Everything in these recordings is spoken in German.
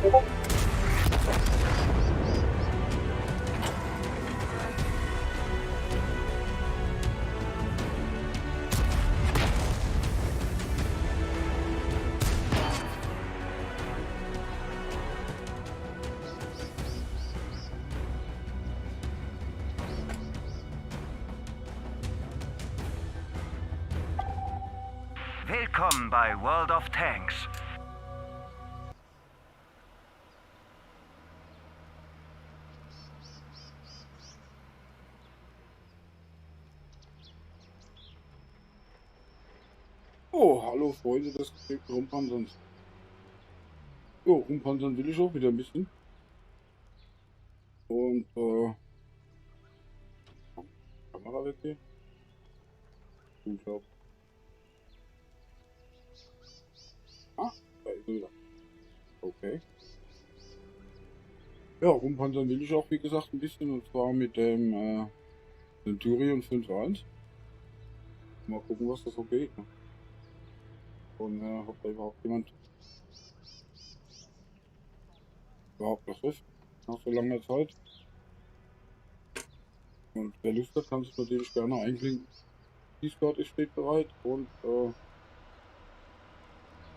Willkommen bei World of Tanks. Oh, hallo Freunde des gepflegten Rumpanzerns. Jo, rumpanzern will ich auch wieder ein bisschen. Und, Kamera weg hier. Ich glaube. Ah, da ist er wieder. Okay. Ja, rumpanzern will ich auch, wie gesagt, ein bisschen. Und zwar mit dem, Centurion 5.1. Mal gucken, was das so geht. Ne? Und, ob da überhaupt jemand das ist. Nach so langer Zeit. Und wer Lust hat, kann sich natürlich gerne einklinken. Discord ist steht bereit und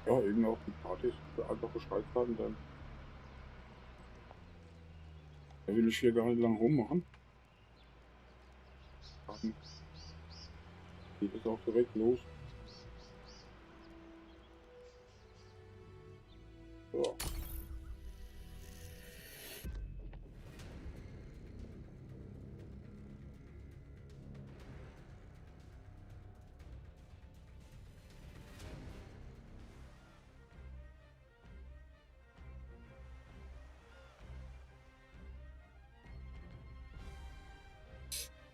ja, eben auch die Partys einfach Bescheid sagen, dann da will ich hier gar nicht lang rummachen. Dann geht es auch direkt los. Ja.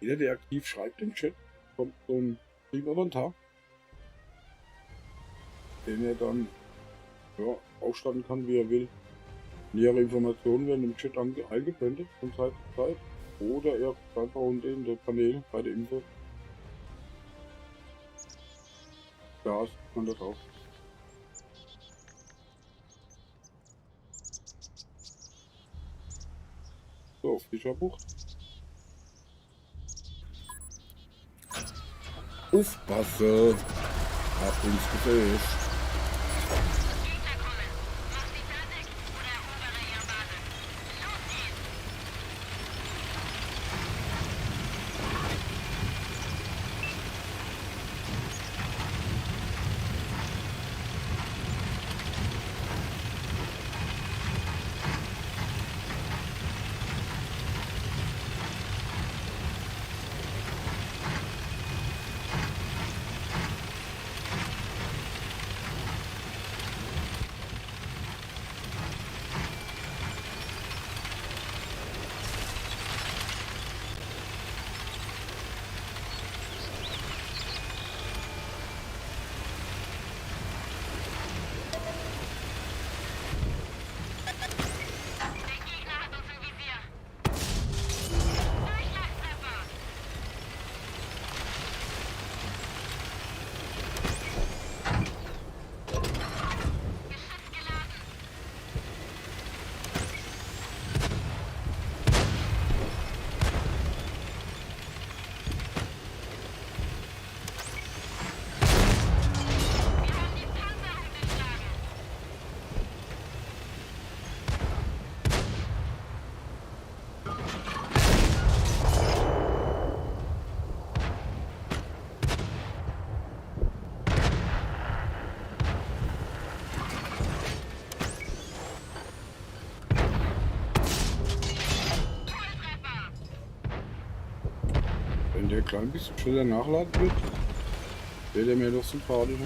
Jeder, der aktiv schreibt im Chat, kommt so ein Stream-Inventar, den er dann ja, ausstatten kann, wie er will. Nähere Informationen werden im Chat eingeblendet von Zeit zu Zeit. Oder er einfach unten in der Panel bei der Info. Da ist man das auch. So, Fischerbucht. Aufpasse! Ab ins Gefäß! Wenn der klein bisschen schneller nachladen wird, wäre der mir doch sympathischer.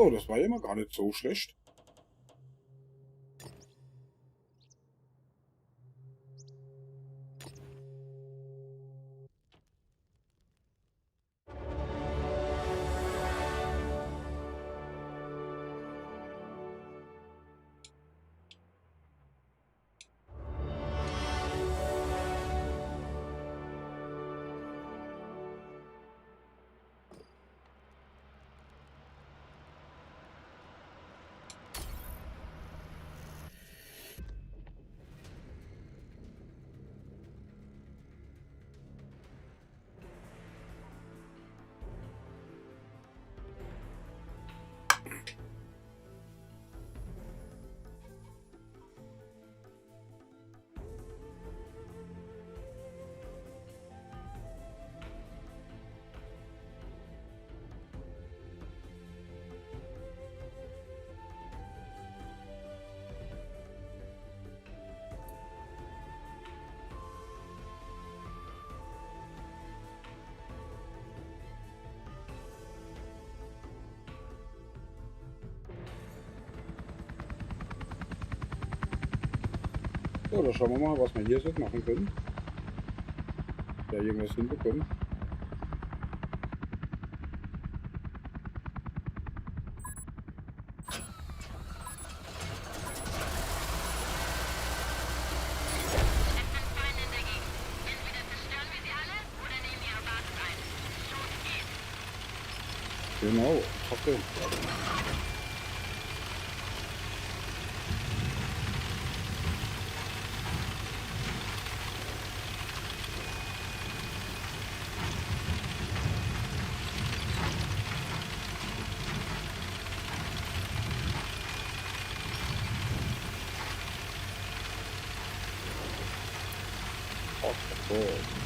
So, das war ja mal gar nicht so schlecht. So, dann schauen wir mal, was wir hier so machen können. Da irgendwas hinbekommen. Genau, okay. Oh.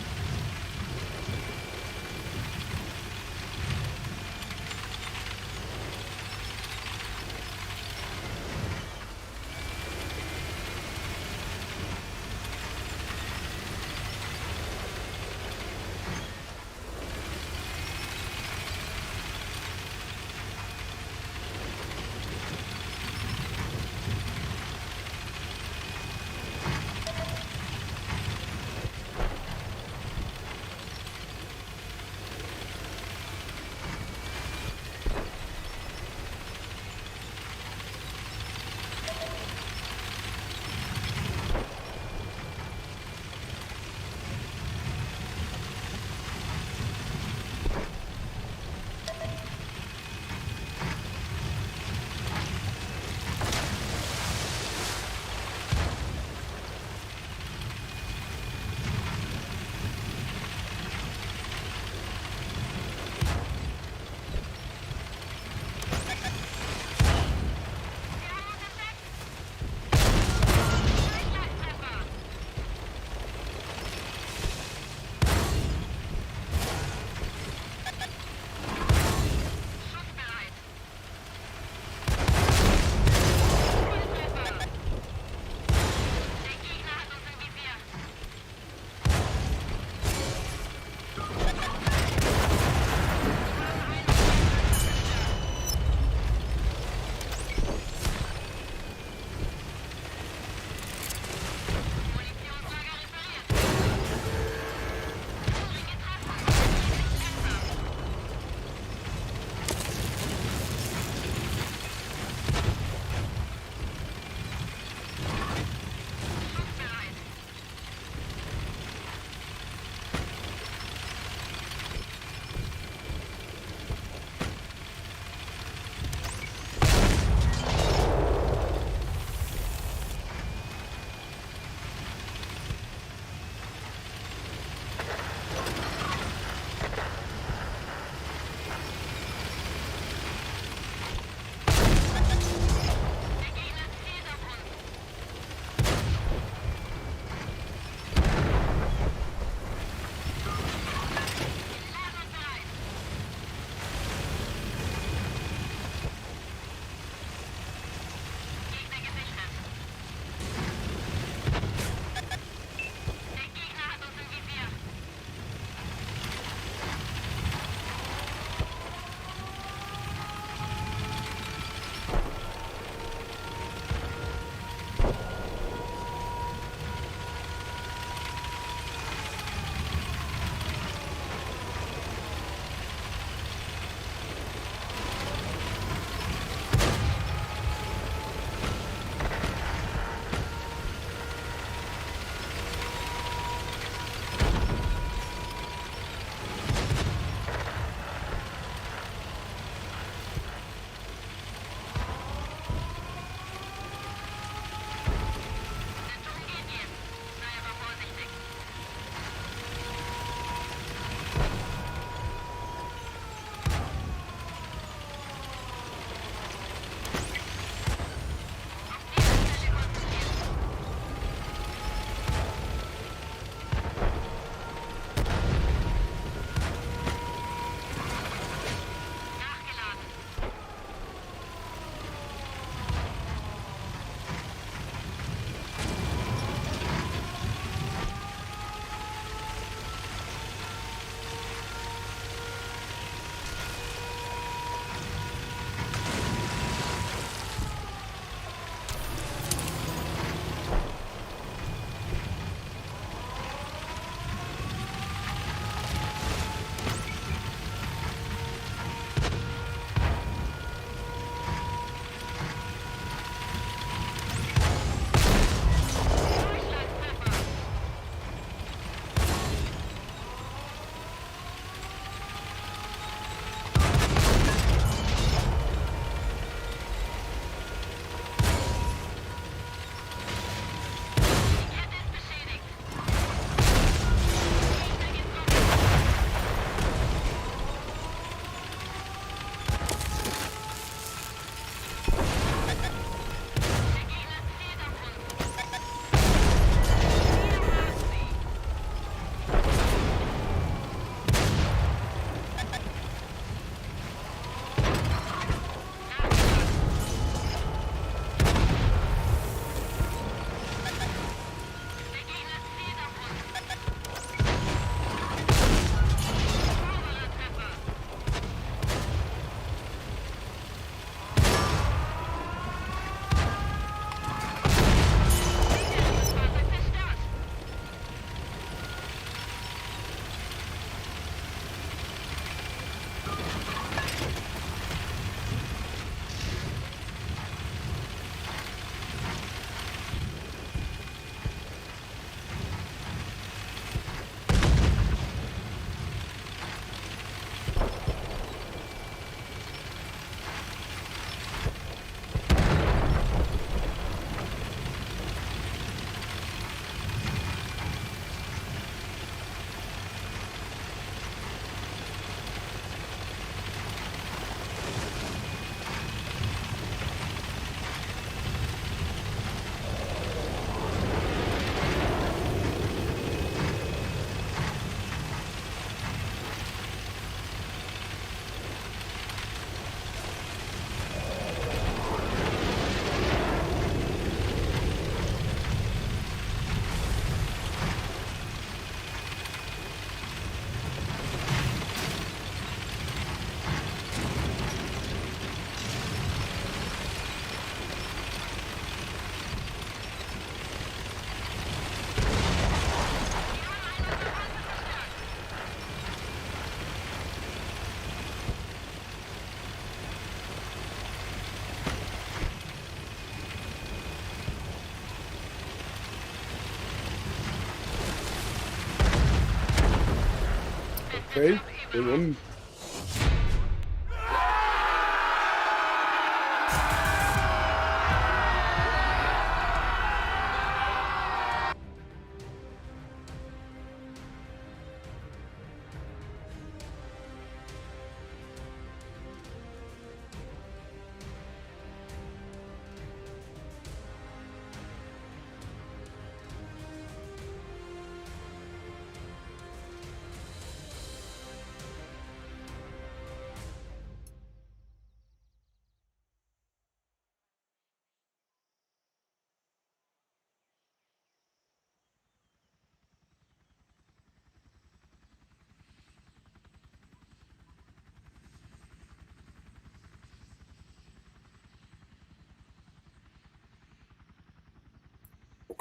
Okay, gewonnen.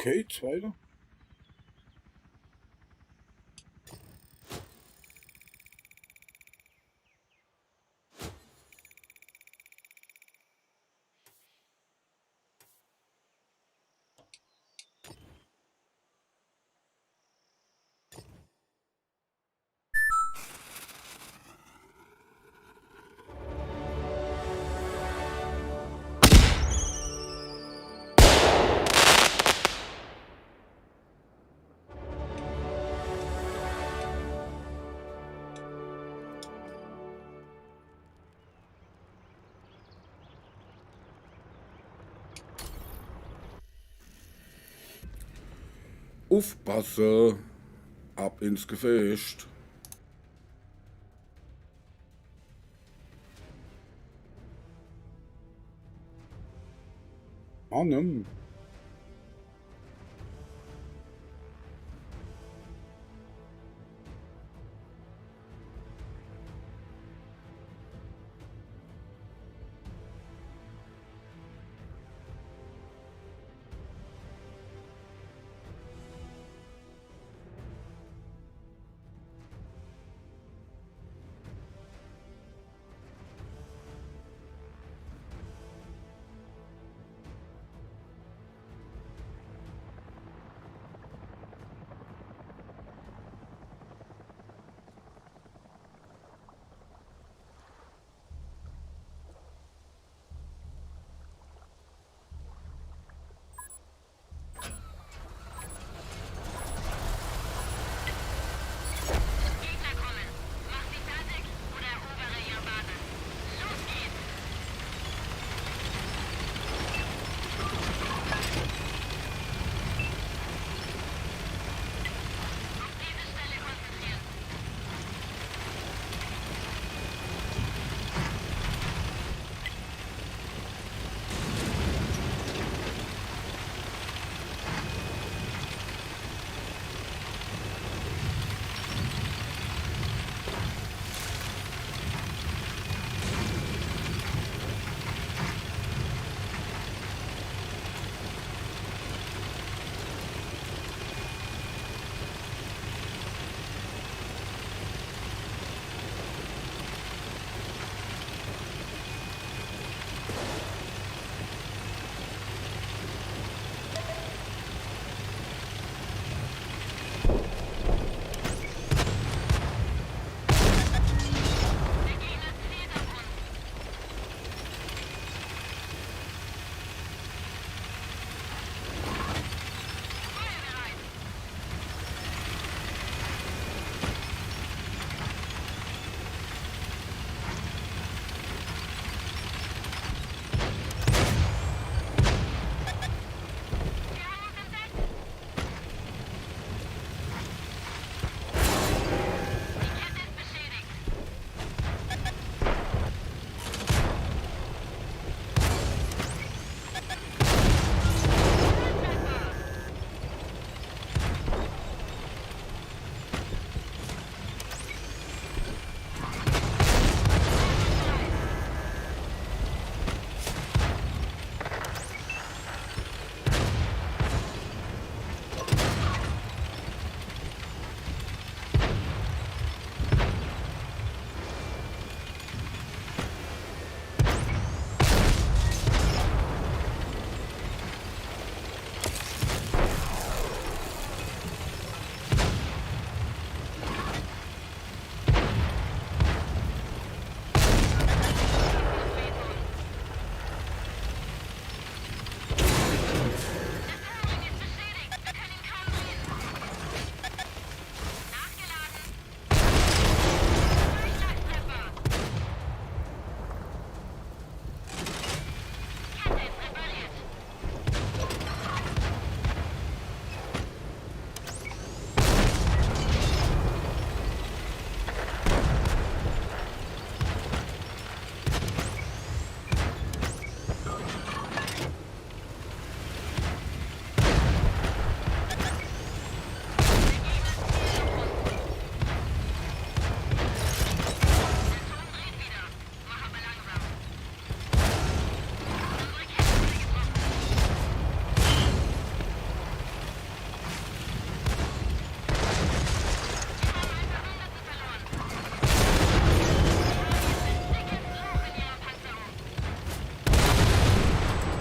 Okay, zweiter. Aufpassen. Ab ins Gefecht. Mann.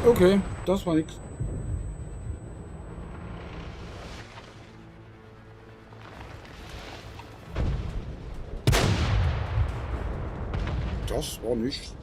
Okay, das war nix. Das war nichts.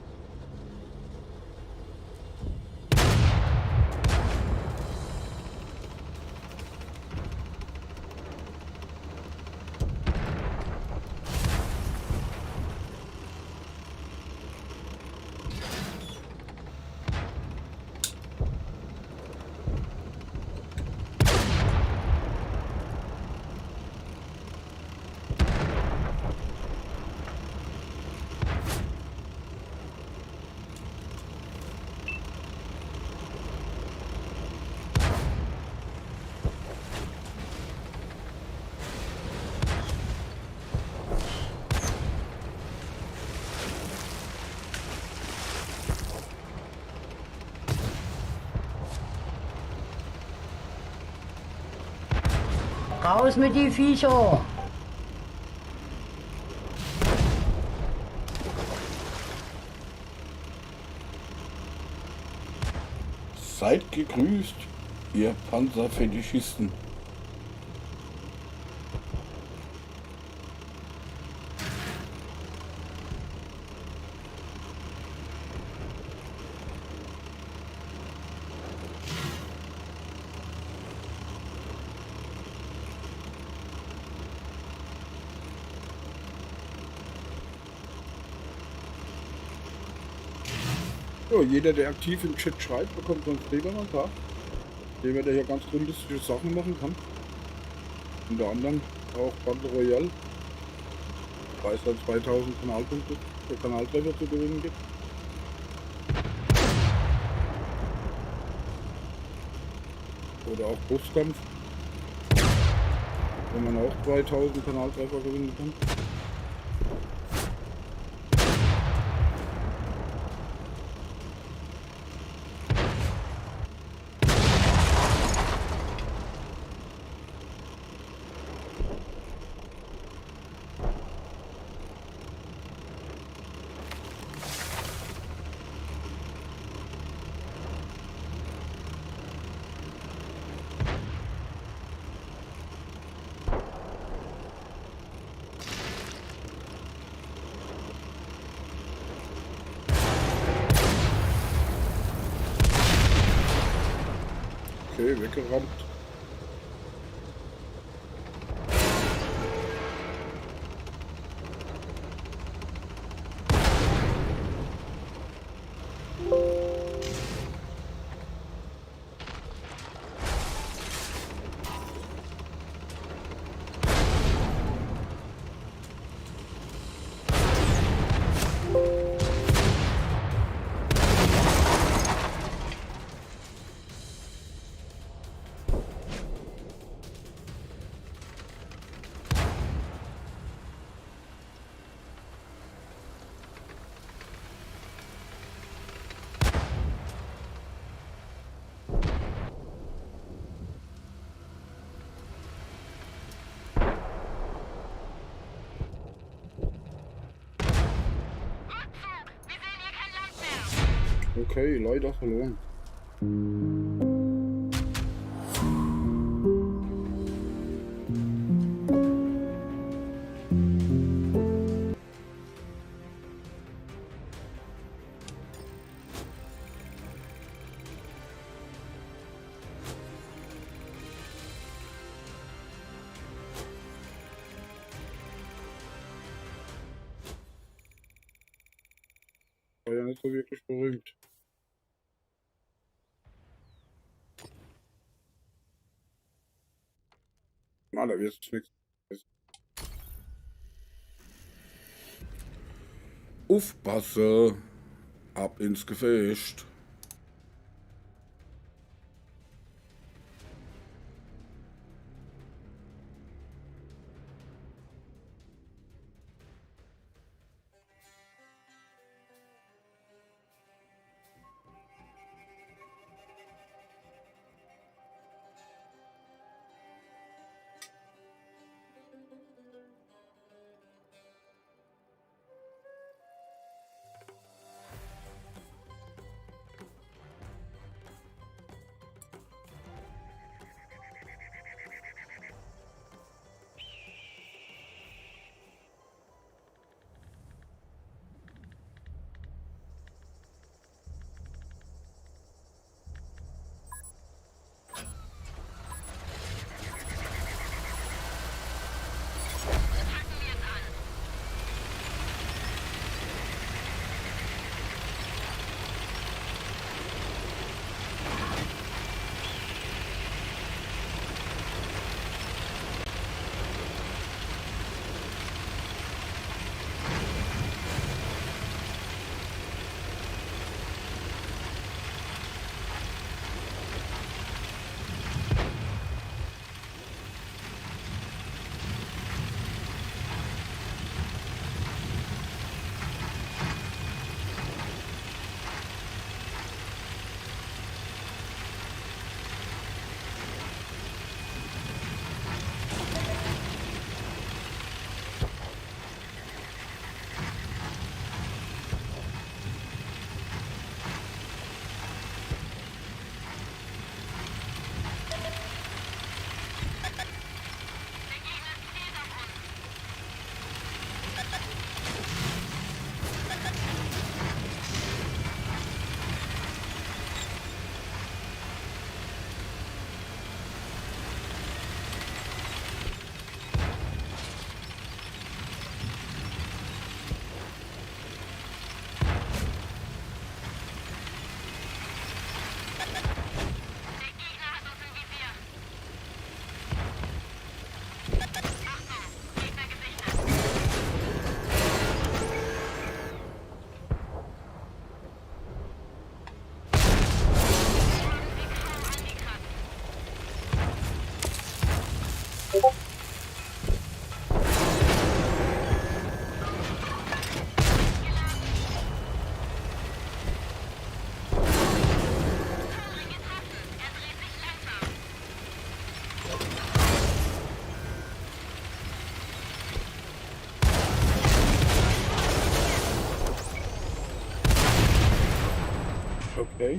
Raus mit die Viecher! Seid gegrüßt, ihr Panzerfetischisten. So, jeder, der aktiv im Chat schreibt, bekommt so einen Trägermandat, den wir da hier ganz grundsätzliche Sachen machen kann. Unter anderem auch Battle Royale, weil es dann 2000 Kanalpunkte für Kanaltreffer zu gewinnen gibt. Oder auch Buskampf, wo man auch 2000 Kanaltreffer gewinnen kann. Okay, weggerammt. Okay, leider verloren. War ja nicht so wirklich berühmt. Na, da wird es nichts. Aufpasse! Ab ins Gefecht! Okay.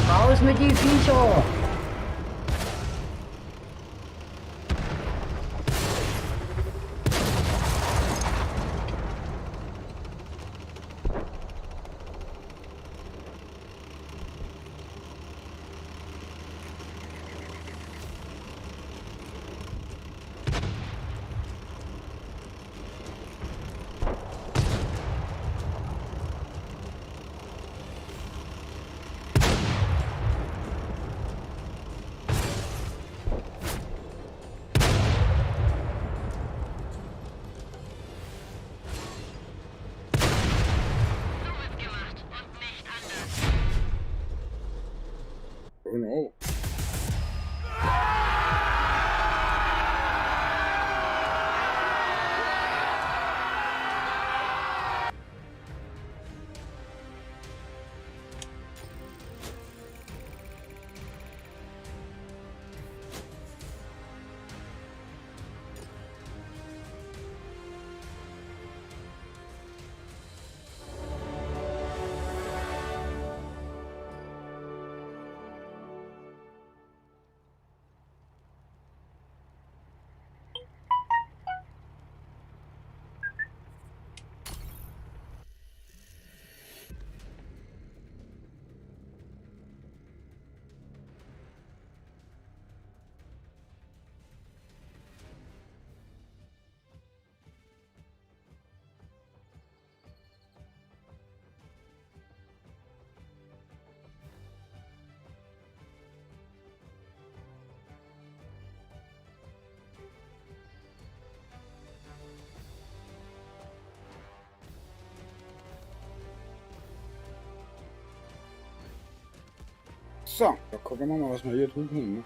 Raus mit die Viecher! So, da gucken wir mal, was wir hier tun können. Ne?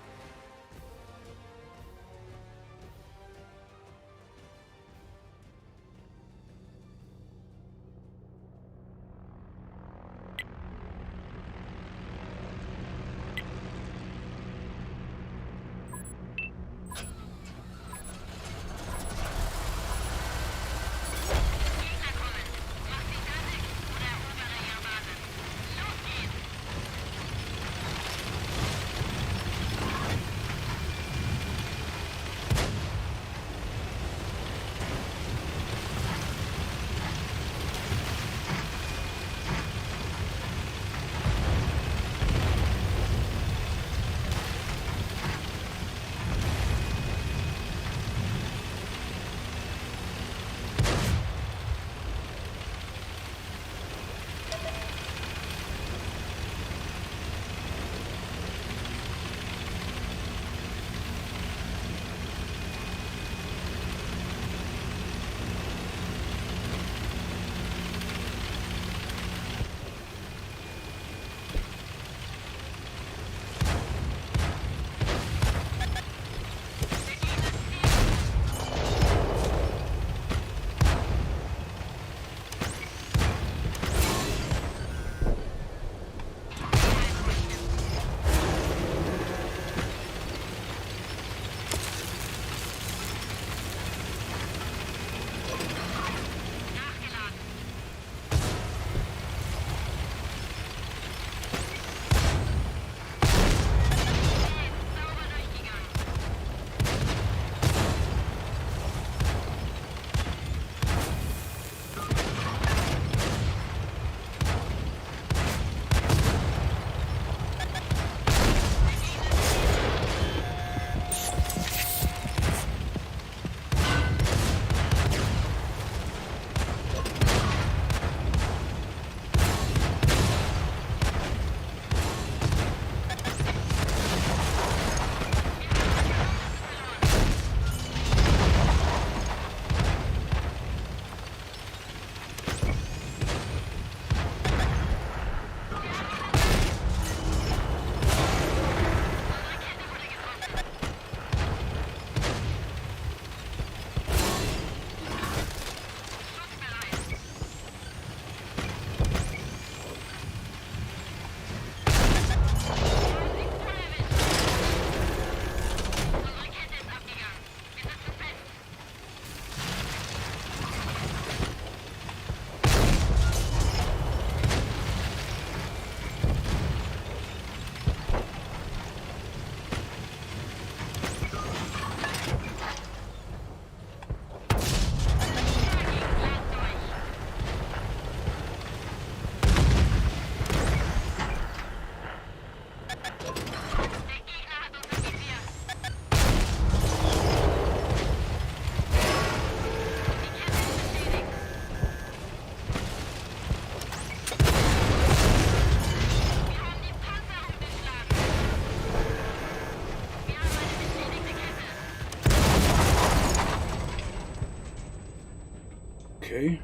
Okay.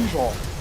Viecher.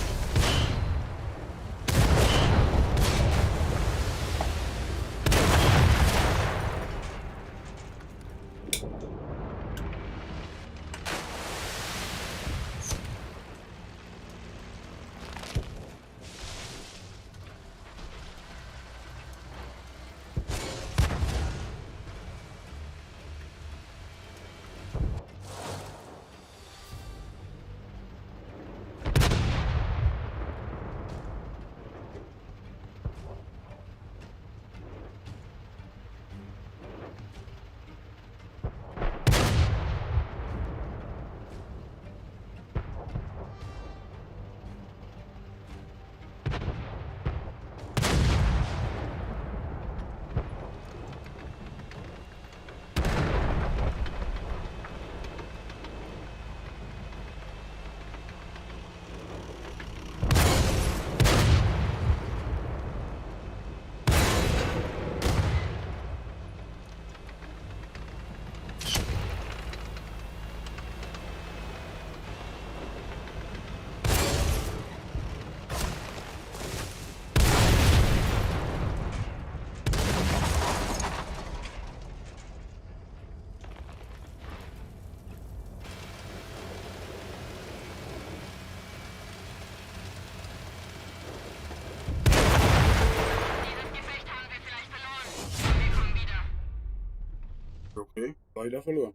Okay, leider verloren.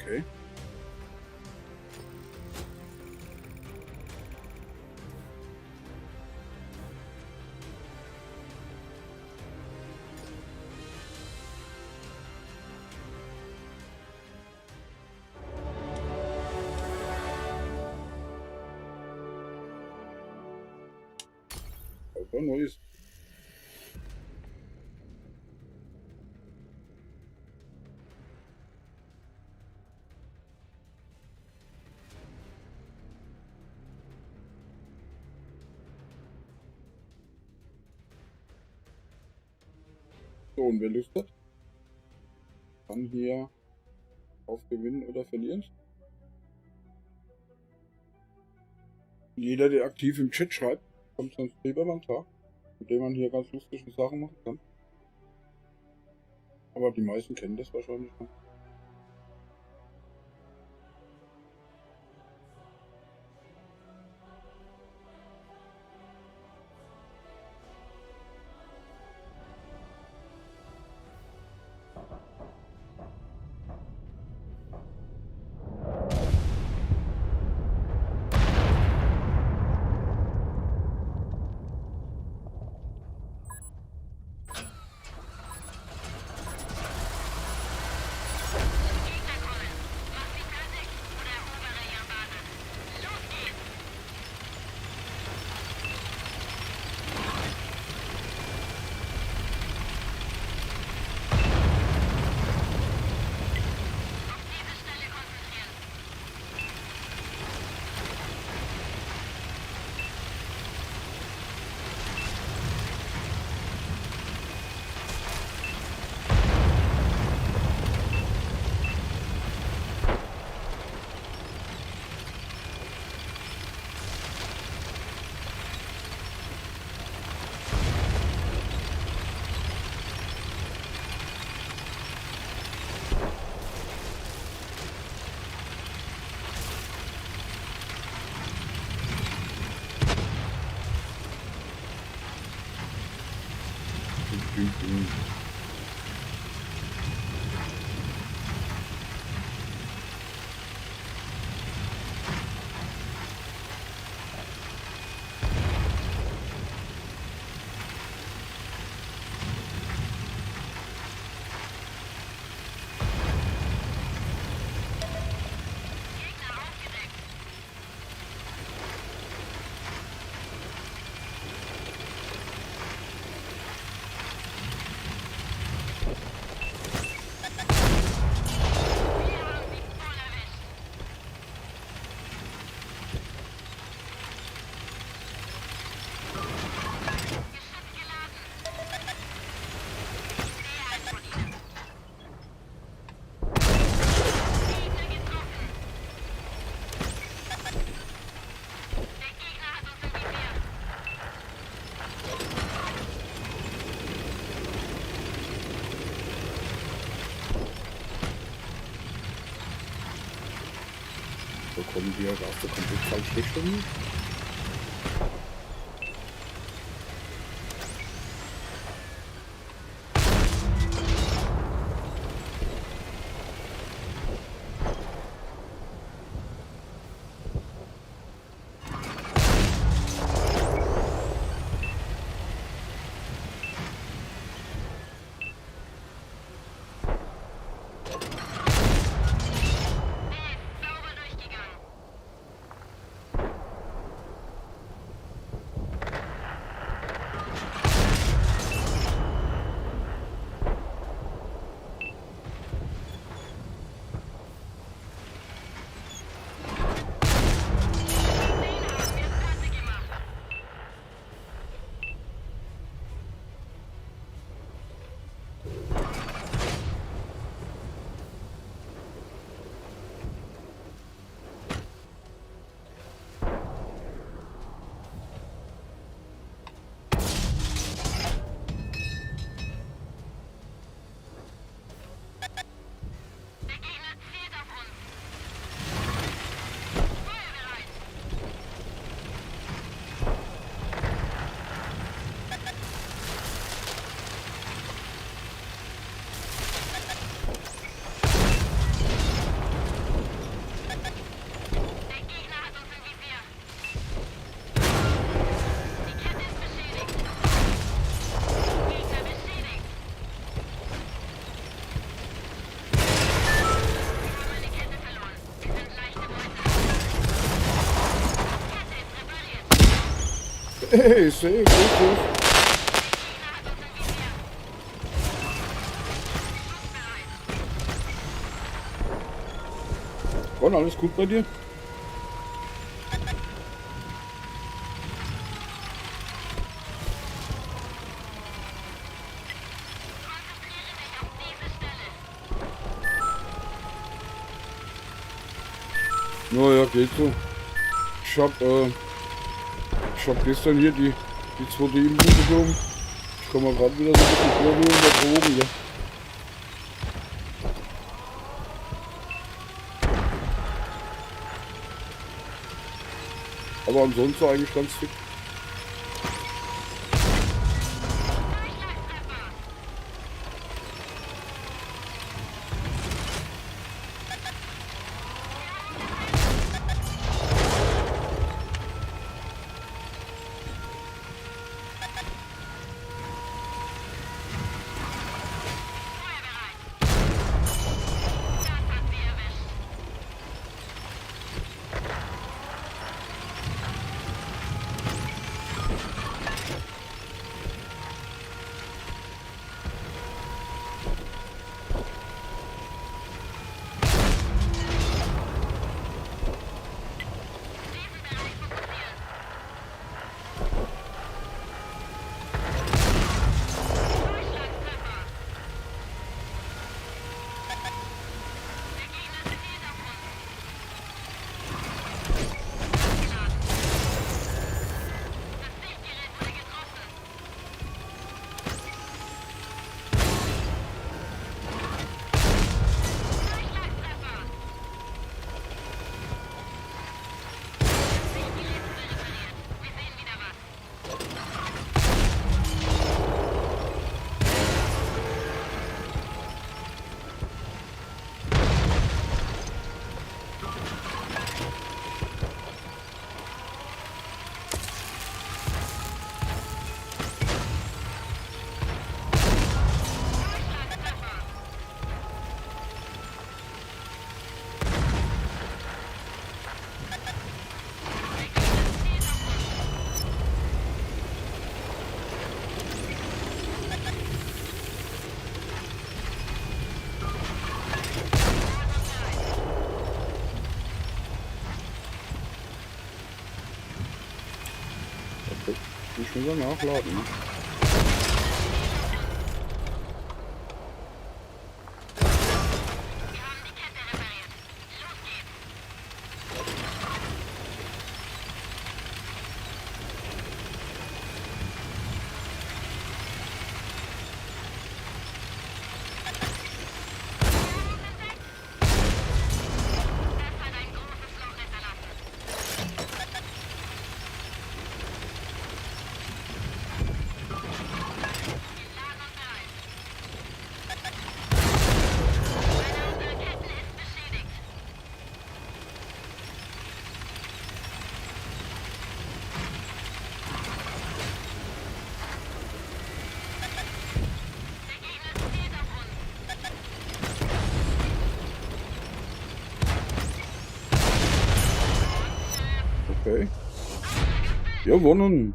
Okay. Aber neues. So, und wer Lust hat, kann hier auf Gewinnen oder Verlieren. Jeder, der aktiv im Chat schreibt, kommt so ein Strebermann-Tag, mit dem man hier ganz lustige Sachen machen kann. Aber die meisten kennen das wahrscheinlich schon. So kommen wir auf der komplett falsche Richtung. Hey, sehr gut. Und alles gut bei dir? Naja, geht so. Ich hab gestern hier die zweite Impfung bekommen. Ich komme gerade wieder so ein bisschen vor wie unter Drogen, ja. Aber ansonsten eigentlich ganz fit. Ich muss dann nachladen. Ne? Okay. Gewonnen.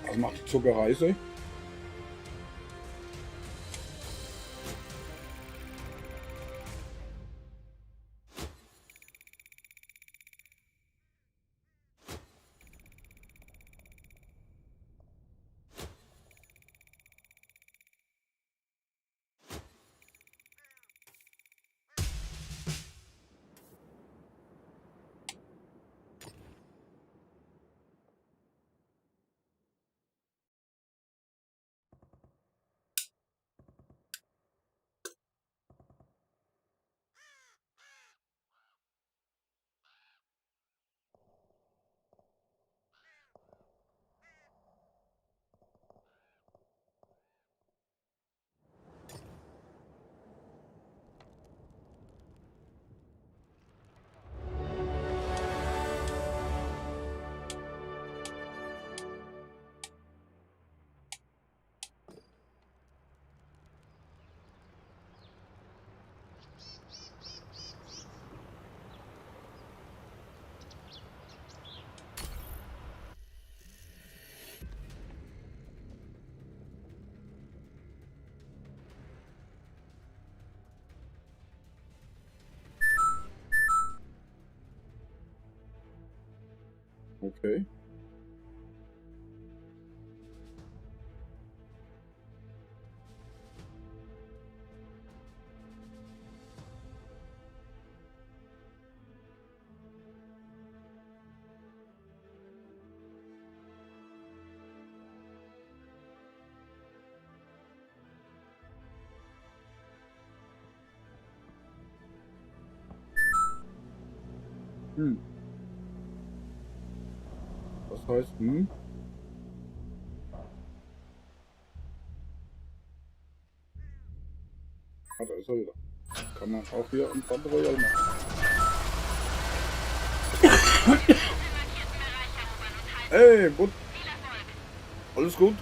Was macht die Zuckerreise? Okay. Was heißt Ah, da ist er wieder. Kann man auch hier im Battle Royale machen. Hey, Bud. Alles gut?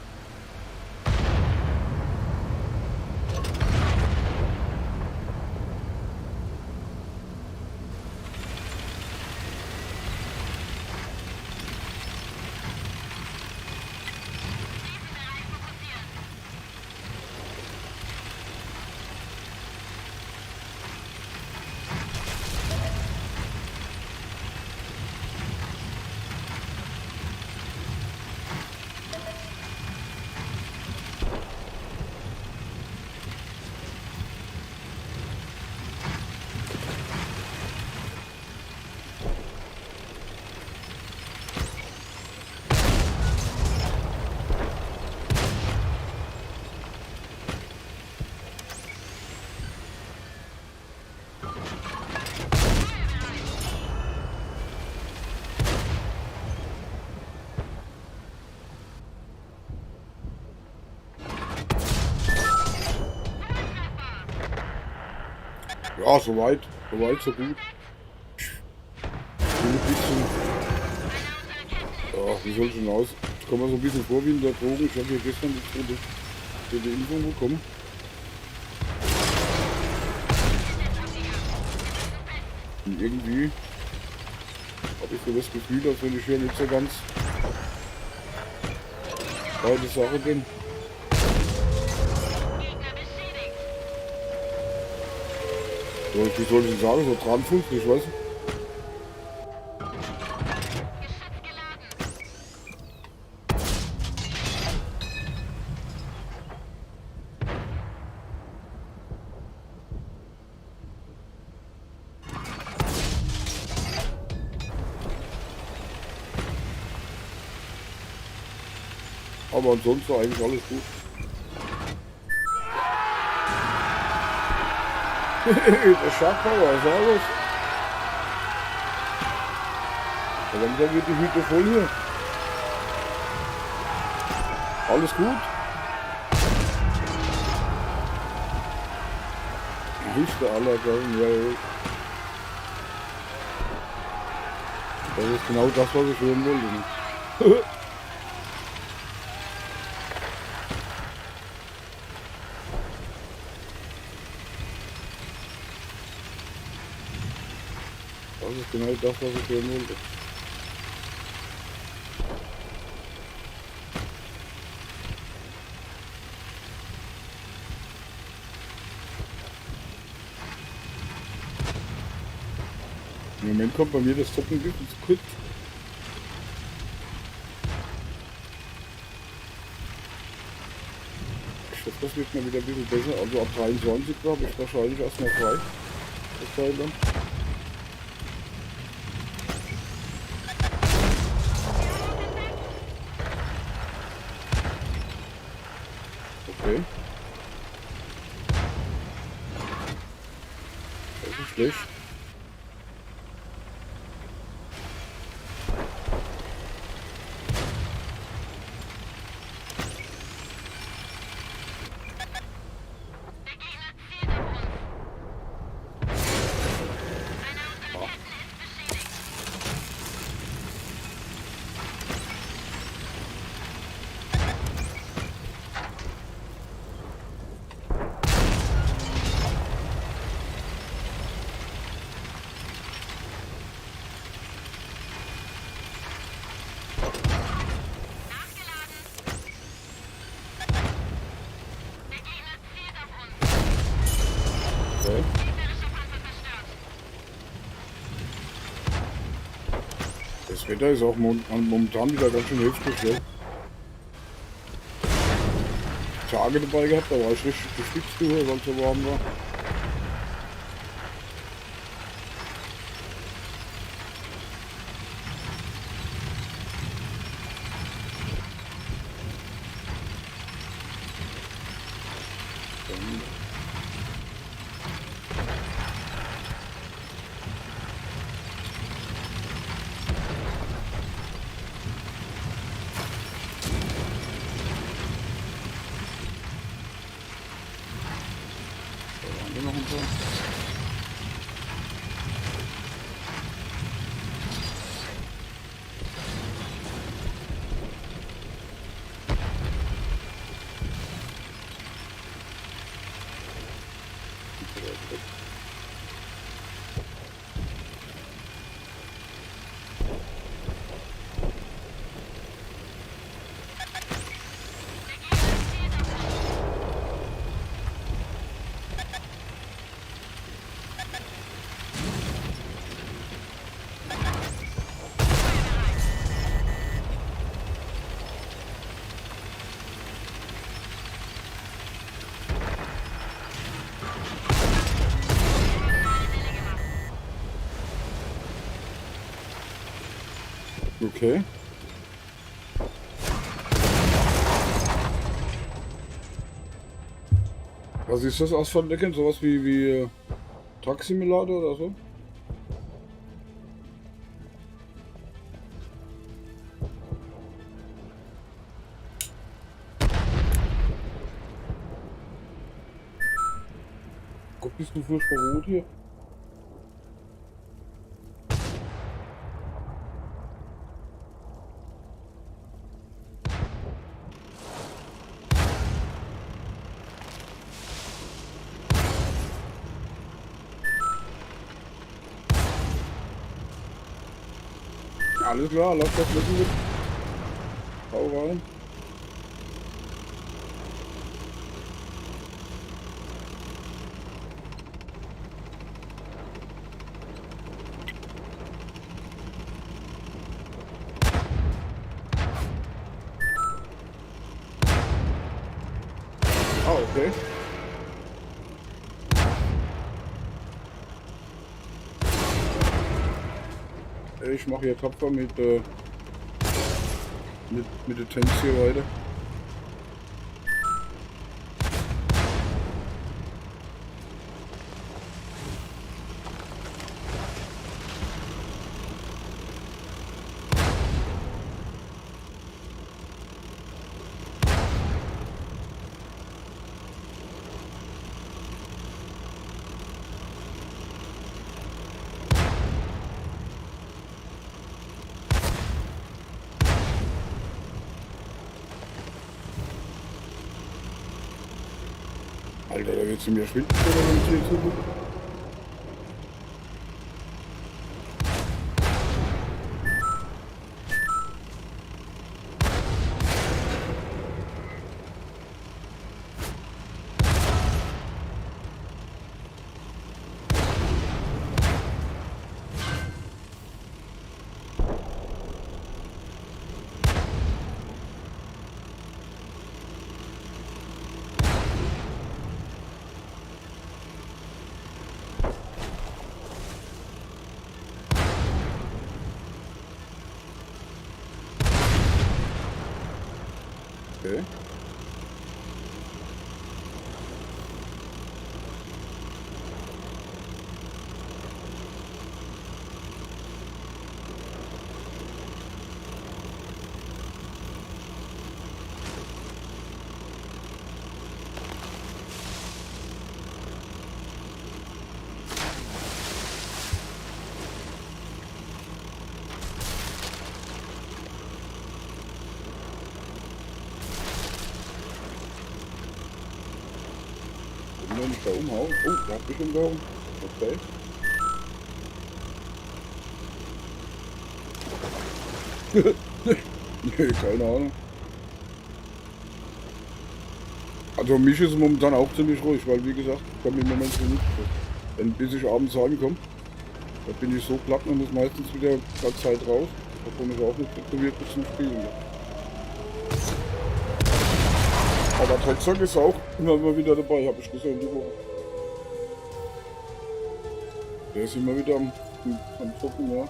Ja, soweit so gut. Bin ein bisschen, ja, wie soll es denn aus? Jetzt kommen wir so ein bisschen vor wie in der Drogen. Ich habe hier gestern die Impfung bekommen. Und irgendwie habe ich so das Gefühl, als wenn ich hier nicht so ganz bei der Sache bin. Wie soll ich denn sagen, so dranfuß, ich weiß nicht. Aber ansonsten eigentlich alles gut. Der Sharkpower, servus. Ja, dann wird die Hütte voll hier. Alles gut? Die höchste aller Sachen, ja. Das ist genau das, was ich hören wollte. Das ist genau das, was ich hören wollte. Im Moment kommt bei mir das Zocken wirklich zu kurz. Ich hoffe, das wird mal wieder ein bisschen besser. Also ab 23 habe ich wahrscheinlich erstmal frei. Das sei dann. Okay. Das ist schlecht. Das Wetter ist auch momentan wieder ganz schön heftig, gell? Tage dabei gehabt, da war ich richtig geschwitzt, weil es so warm war. Noch ein paar. Okay. Was ist das Asphaltdecken? Sowas wie Truck Simulator oder so? Gott, bist du furchtbar rot hier? Alles klar, lass das wissen mit. Hau rein. Ah, okay. Ich mache hier tapfer mit den Tanks hier weiter. Alter, da wird sie mir schwinden, wenn ich hier zugucke. Okay. Wenn ich da umhauen. Oh, da hab ich umgehauen. Okay. Nee, keine Ahnung. Also mich ist momentan auch ziemlich ruhig, weil wie gesagt, ich komme im Moment so nicht. Wenn bis ich abends heimkomme, da bin ich so platt und muss meistens wieder zur Zeit raus. Da komme ich auch nicht so wirklich zum Spielen. Ja. Aber Drecksack ist auch immer mal wieder dabei, habe ich gesehen die Woche. Der ist immer wieder am Zocken, ja.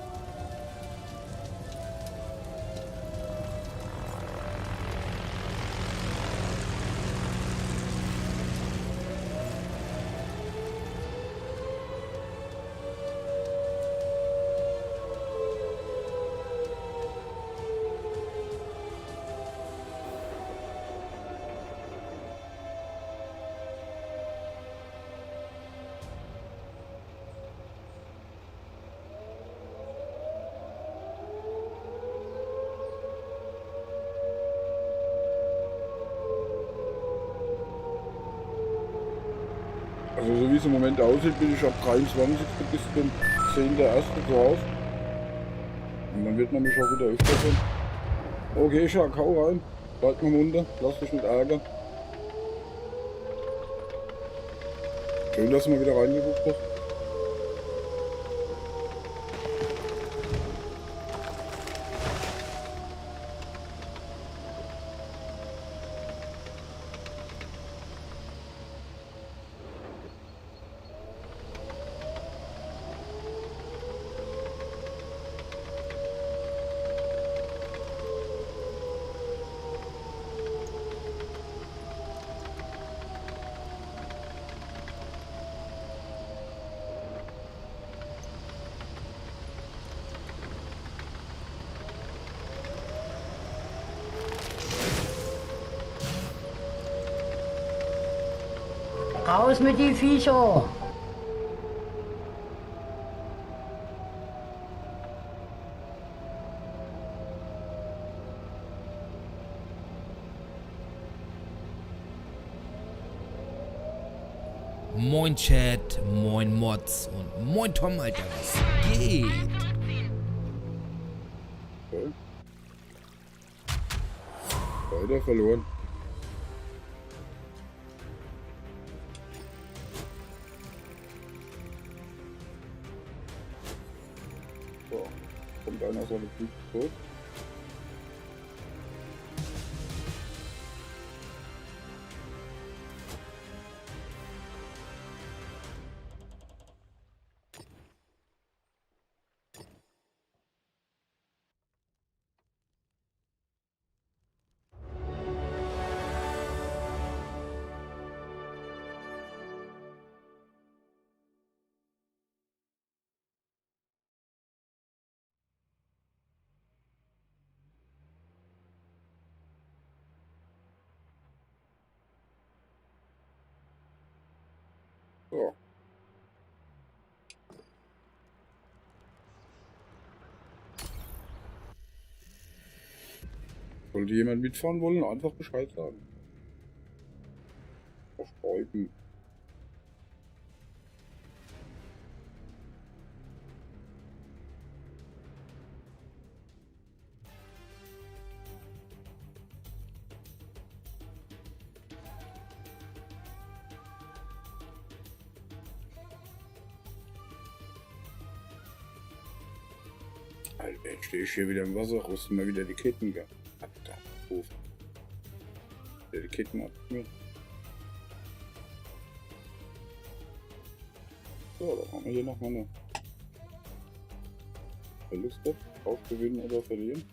Also so wie es im Moment aussieht, bin ich ab 23. bis zum 10.1. zu Hause. Und dann wird man mich auch wieder öfter sehen. Okay, Schack, hau rein. Bleib mal munter, lass dich nicht ärgern. Schön, dass du mal wieder reingeguckt hast. Raus mit die Viecher! Moin Chat, moin Mods und moin Tom, Alter, was geht? Okay. Weiter verloren. So, kommt einer aus seinem Flug zurück. So. Sollte jemand mitfahren wollen, einfach Bescheid sagen. Verspäuten. Alter, jetzt stehe ich hier wieder im Wasser, rüsten mal wieder die Ketten. Alter, Ruf. Die Ketten ab. Ja. So, dann haben wir hier nochmal eine Verluste. Aufgewinnen oder verlieren.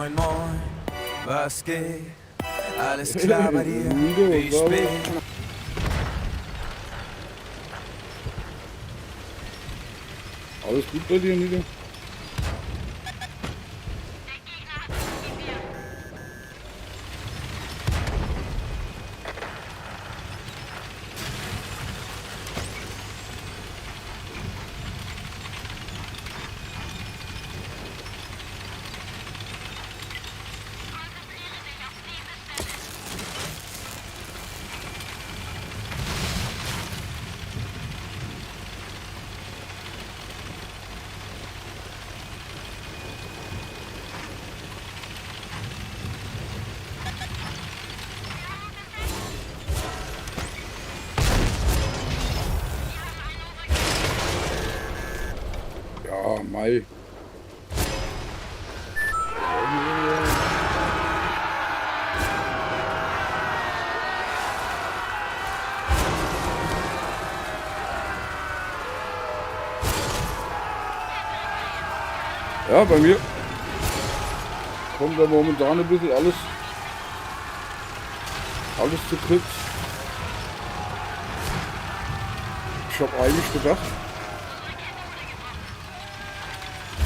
Moin, moin, was geht? Alles klar bei dir? Nido, Wie sauber. spät? Alles gut bei dir, Nido? Ja, Mai. Ja, bei mir kommt da momentan ein bisschen alles zu kurz. Ich habe eigentlich gedacht,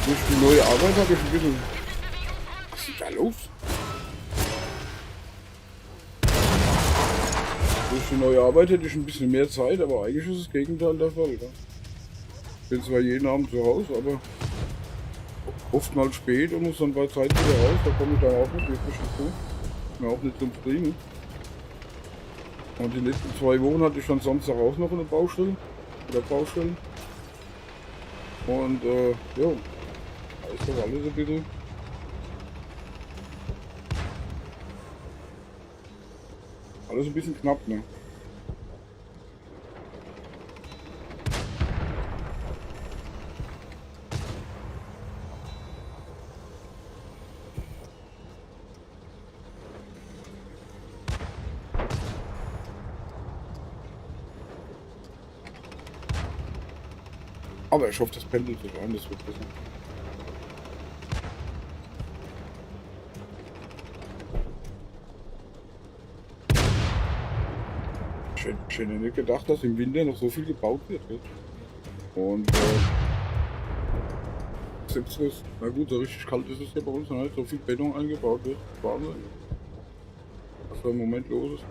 durch die neue Arbeit habe ich ein bisschen... Was ist da los? Durch die neue Arbeit hätte ich ein bisschen mehr Zeit, aber eigentlich ist das Gegenteil der Fall. Ja. Ich bin zwar jeden Abend zu Hause, aber oftmals spät und muss dann bei Zeit wieder raus. Da komme ich dann auch nicht wirklich dazu. Mir auch nicht zum Streamen. Und die letzten 2 Wochen hatte ich dann Samstag auch noch eine Baustelle. Oder Baustellen. Und ja, da ist doch alles ein bisschen. Alles ein bisschen knapp, ne? Aber ich hoffe, das pendelt sich ein, das wird besser. Ich hätte nicht gedacht, dass im Winter noch so viel gebaut wird. Und selbst was, na gut, so richtig kalt ist es ja bei uns nicht, so viel Beton eingebaut wird. Wahnsinn. Was da im Moment los ist.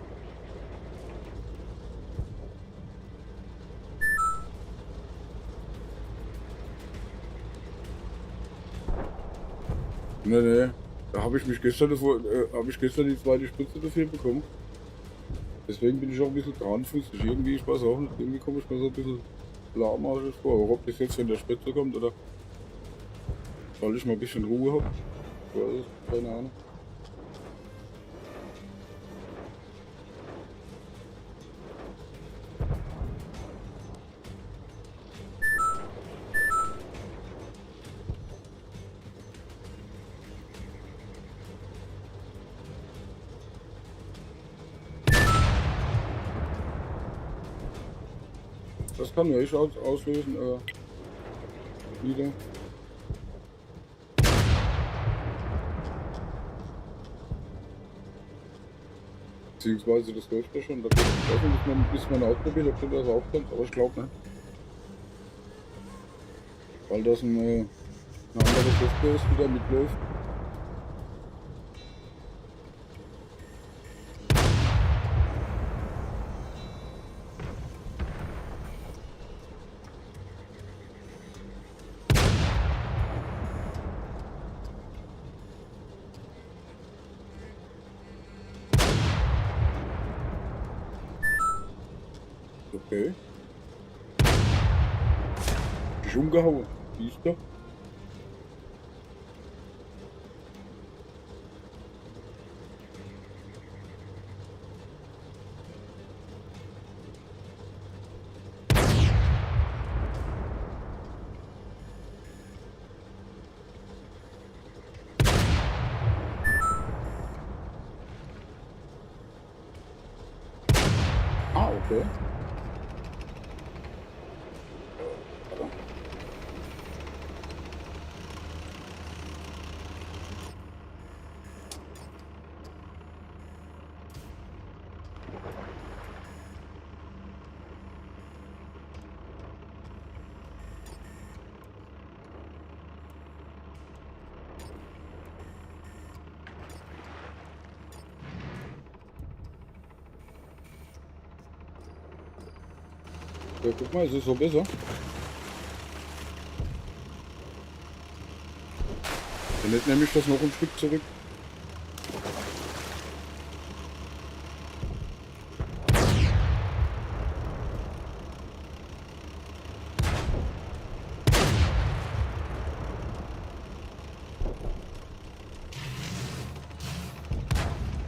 Nee, da habe ich mich gestern die zweite Spritze dafür bekommen. Deswegen bin ich auch ein bisschen dranfußig. Irgendwie, ich weiß auch nicht, irgendwie komme ich mir so ein bisschen lahmarschig vor. Aber ob das jetzt von der Spritze kommt oder weil ich mal ein bisschen Ruhe habe, ich weiß es, keine Ahnung. Das kann ja ich auslösen, wieder. Beziehungsweise das läuft ja schon. Da muss man ausprobieren, ob das aufkommt, aber ich glaube nicht. Weil das eine andere Software ist, die da mitläuft. Okay. Ich umgehauen. Siehst du? Ah, okay. Ja, guck mal, es ist so besser. Dann hätte nämlich das noch ein Stück zurück.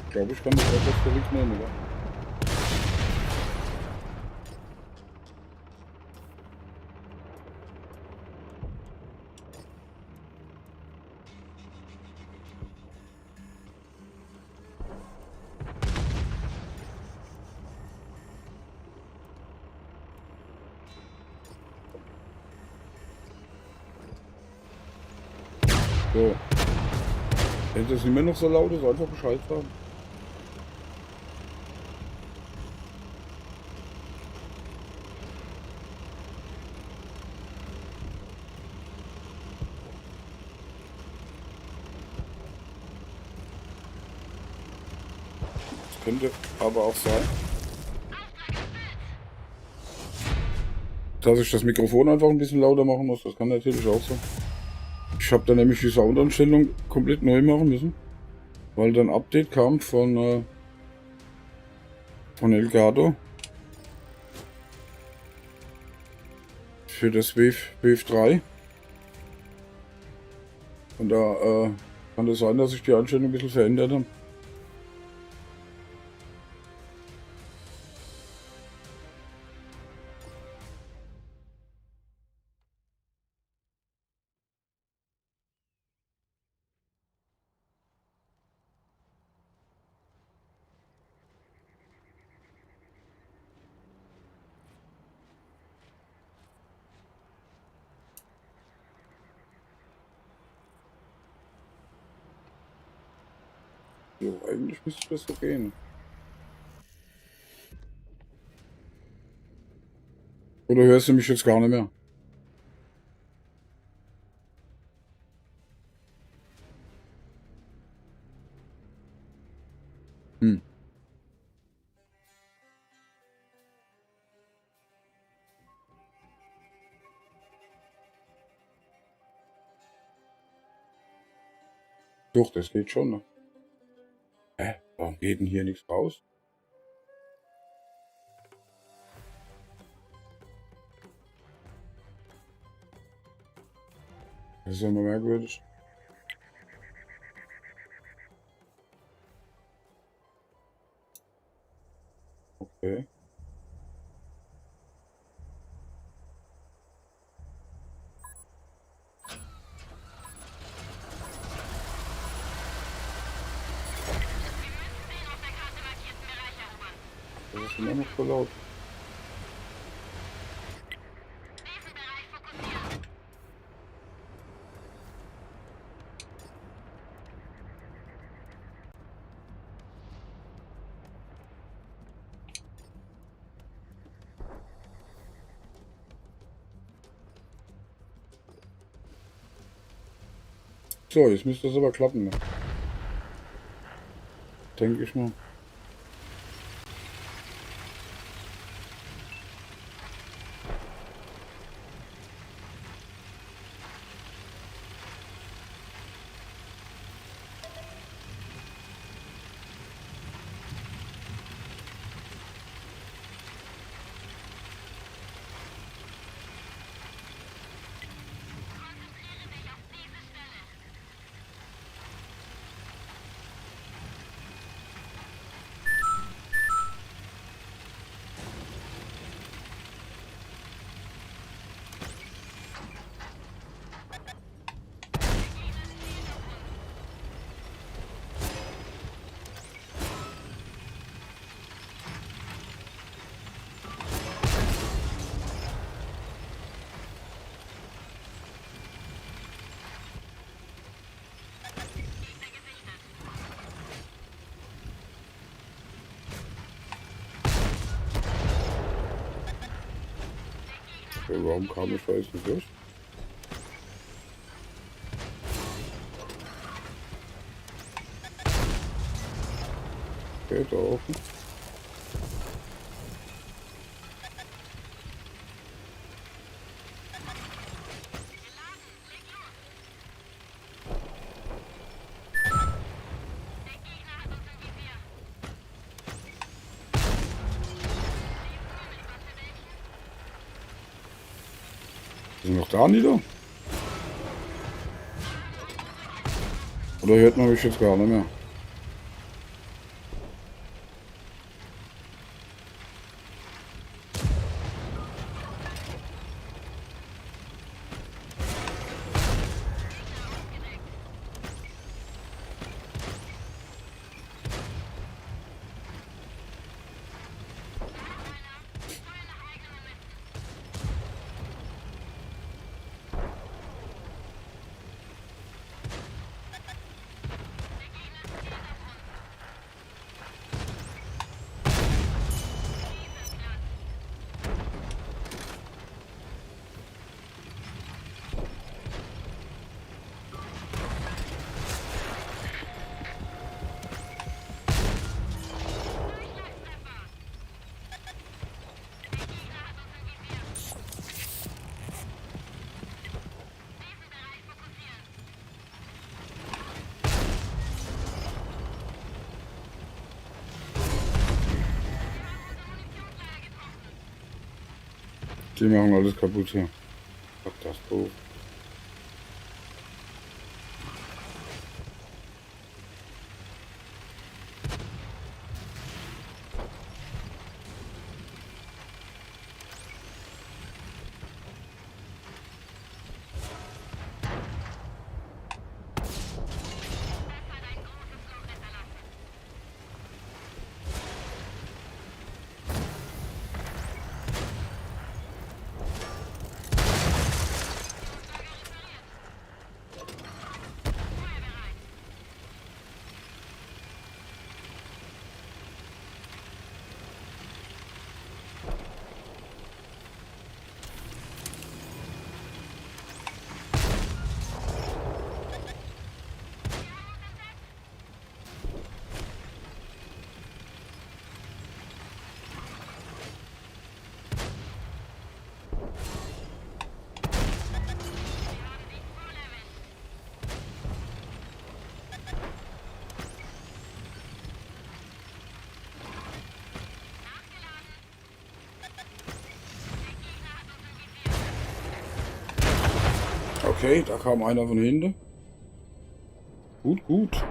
Ich glaube, ich kann das etwas zurücknehmen, oder? So. Wenn das nicht mehr noch so laut ist, einfach Bescheid sagen. Das könnte aber auch sein, dass ich das Mikrofon einfach ein bisschen lauter machen muss. Das kann natürlich auch sein. Ich habe dann nämlich die Soundanstellung komplett neu machen müssen, weil dann ein Update kam von Elgato für das Wave 3. Und da kann es sein, dass ich die Einstellung ein bisschen verändert habe. So, eigentlich müsste das so gehen. Oder hörst du mich jetzt gar nicht mehr? Hm. Doch, das geht schon. Ne? Hä? Warum geht denn hier nichts raus? Das ist ja mal merkwürdig. Okay. Das ist immer noch so laut. So, jetzt müsste das aber klappen. Ne? Denke ich mal. Okay, warum kam ich da jetzt nicht durch? Okay, da offen. Sind wir noch da, nieder? Oder hört man mich jetzt gar nicht mehr? Die machen alles kaputt hier. Ach, das doof. Okay, da kam einer von hinten. Gut, gut.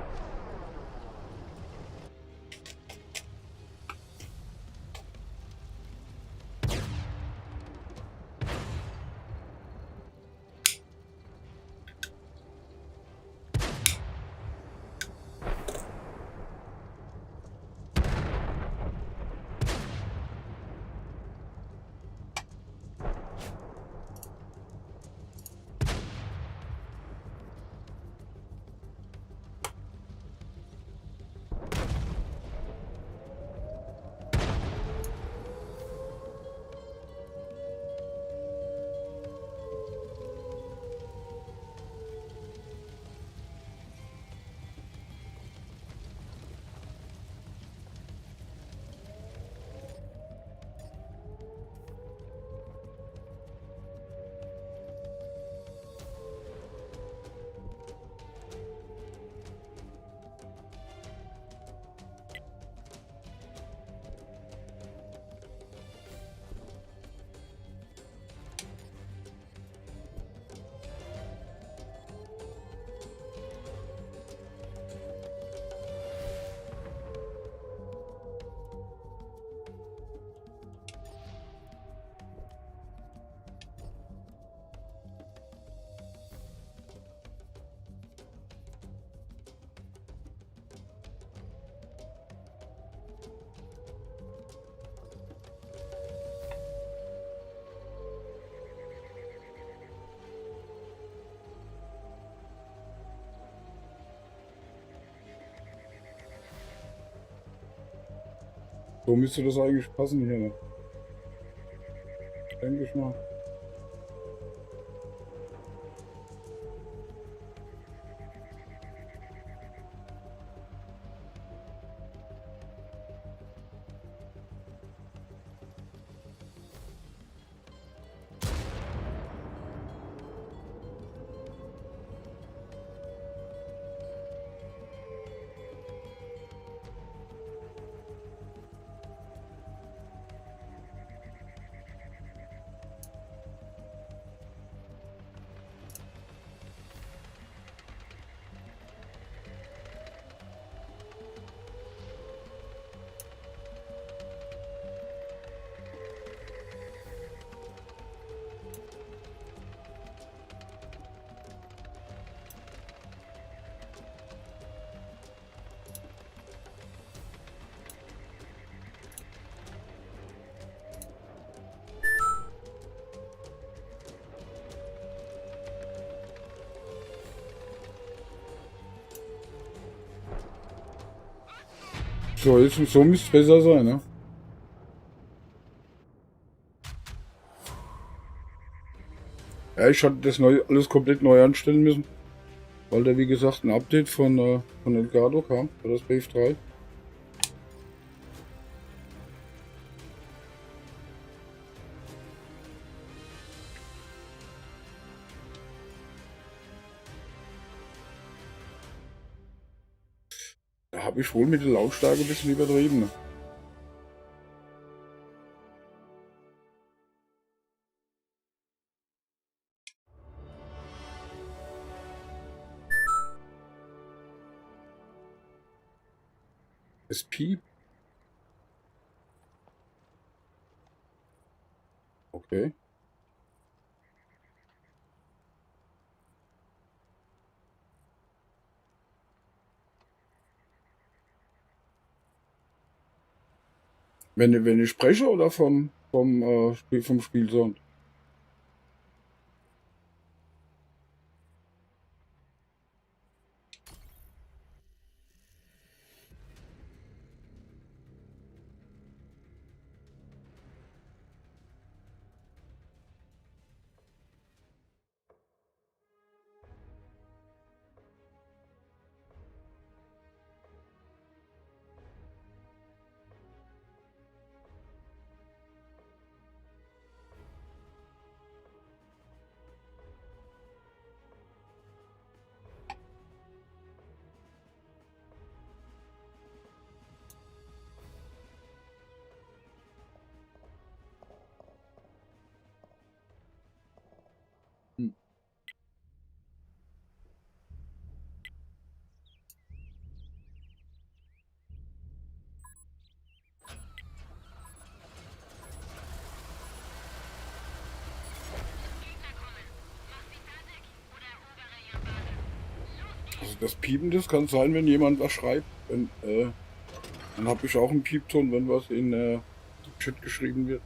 So müsste das eigentlich passen hier, ne? Denke ich mal. So müsste es besser sein, ne? Ja, ich hatte das alles komplett neu anstellen müssen, weil da wie gesagt ein Update von Elgato kam für das Wave 3. Da habe ich wohl mit der Lautstärke ein bisschen übertrieben. Ne? Es piept. Okay. Wenn ich spreche oder vom Spielsound? Hm. Also das Piepen, das kann sein, wenn jemand was schreibt. Dann habe ich auch einen Piepton, wenn was in den Chat geschrieben wird.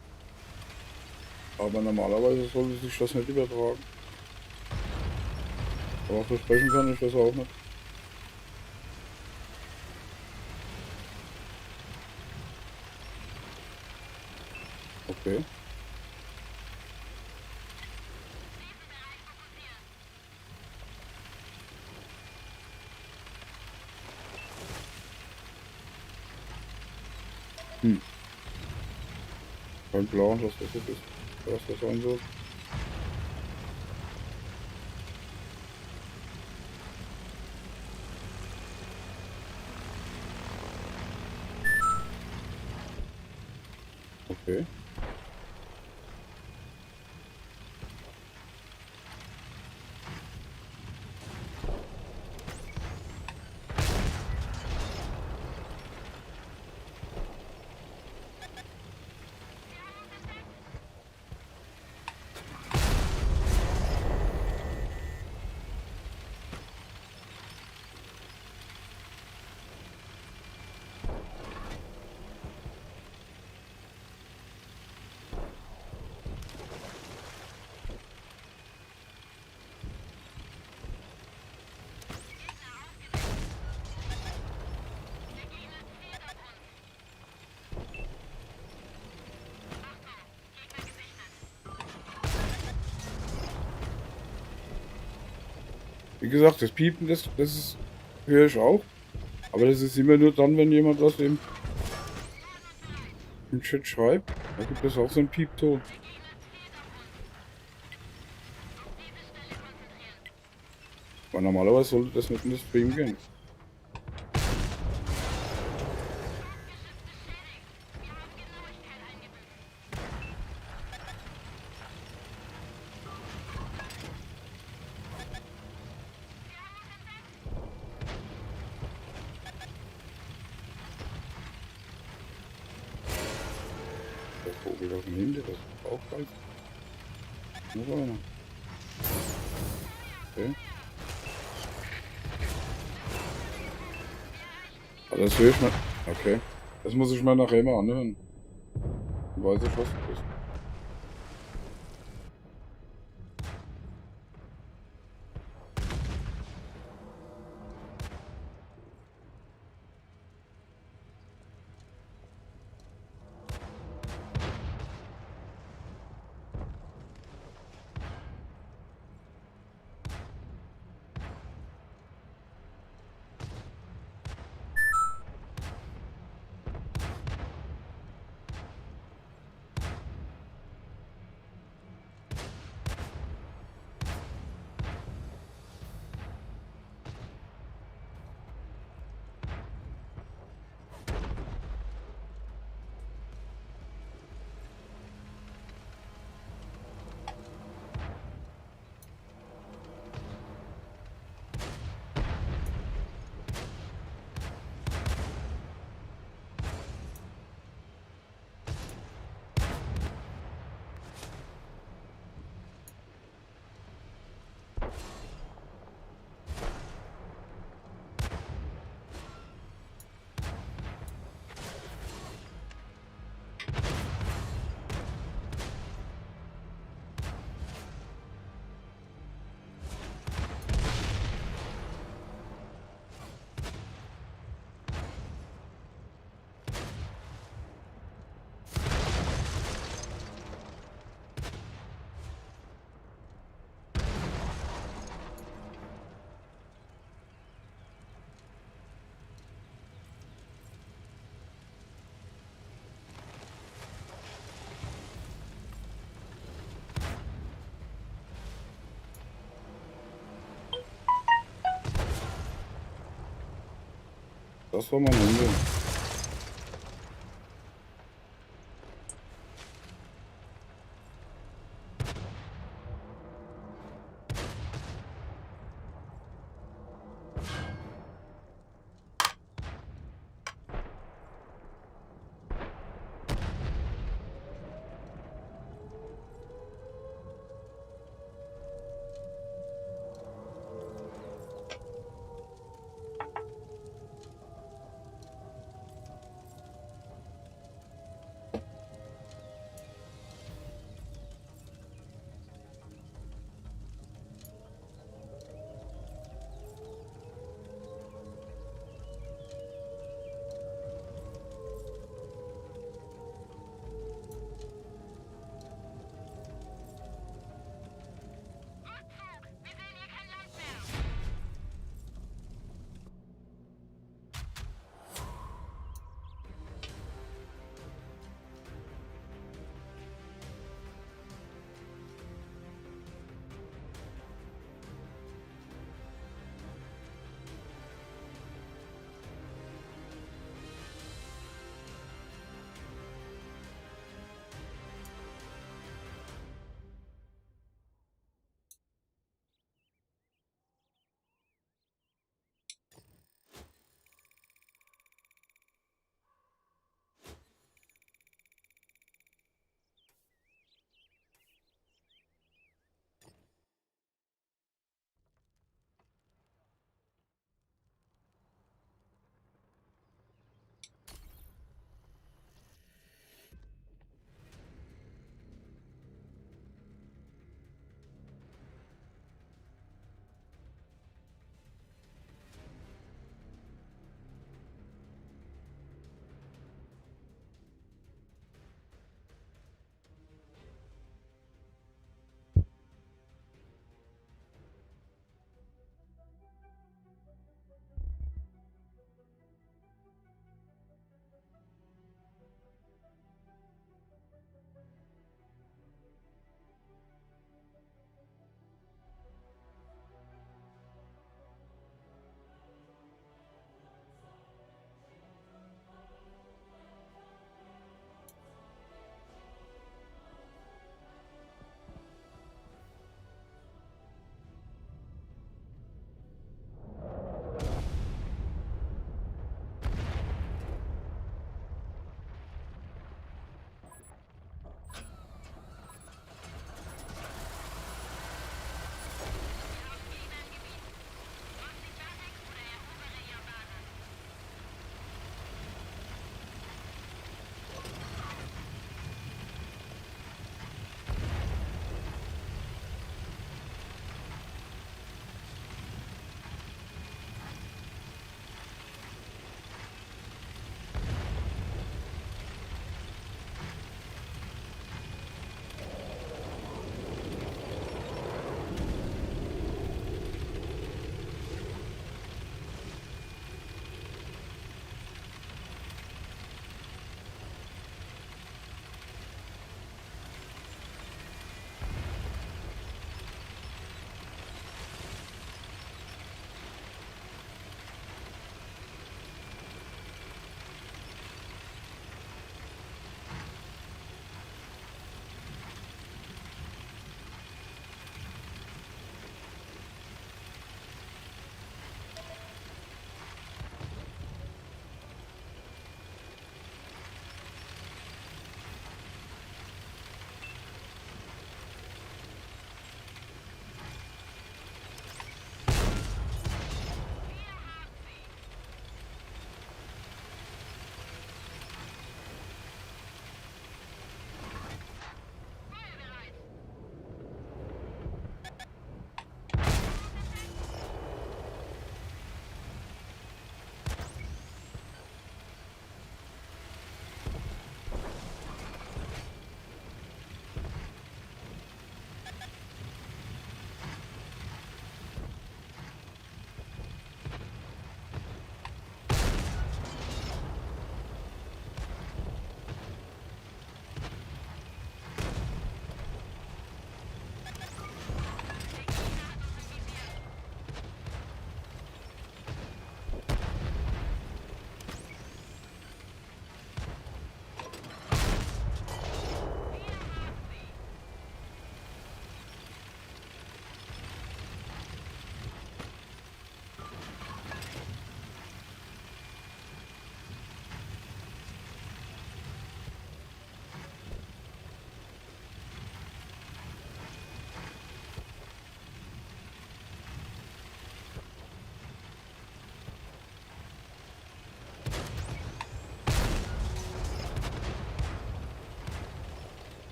Aber normalerweise sollte sich das nicht übertragen. Aber versprechen kann ich das auch nicht. Okay. Hm. Kein Plan, was das jetzt ist. Was das sein soll. Okay. Wie gesagt, das Piepen, das höre ich auch. Aber das ist immer nur dann, wenn jemand was im Chat schreibt. Da gibt es auch so einen Piepton. Aber normalerweise sollte das nicht in den Stream gehen. Der Vogel auf dem Hinter, das ist auch bald. Noch einer. Okay. Aber das höre ich mal. Okay. Das muss ich mal nachher mal anhören. Dann weiß ich, was das ist. Das war mein Ende.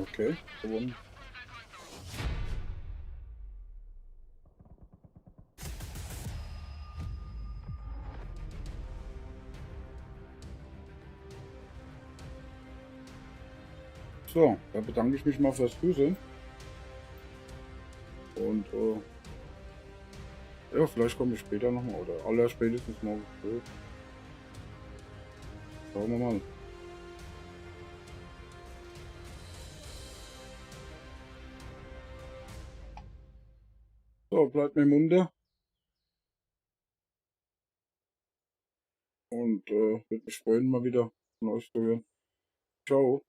Okay, gewonnen. So, da bedanke ich mich mal fürs Zusehen. Und ja, vielleicht komme ich später nochmal oder aller spätestens morgen früh. Schauen wir mal. So, bleibt mir munter. Und würde mich freuen, mal wieder von euch zu hören. Ciao.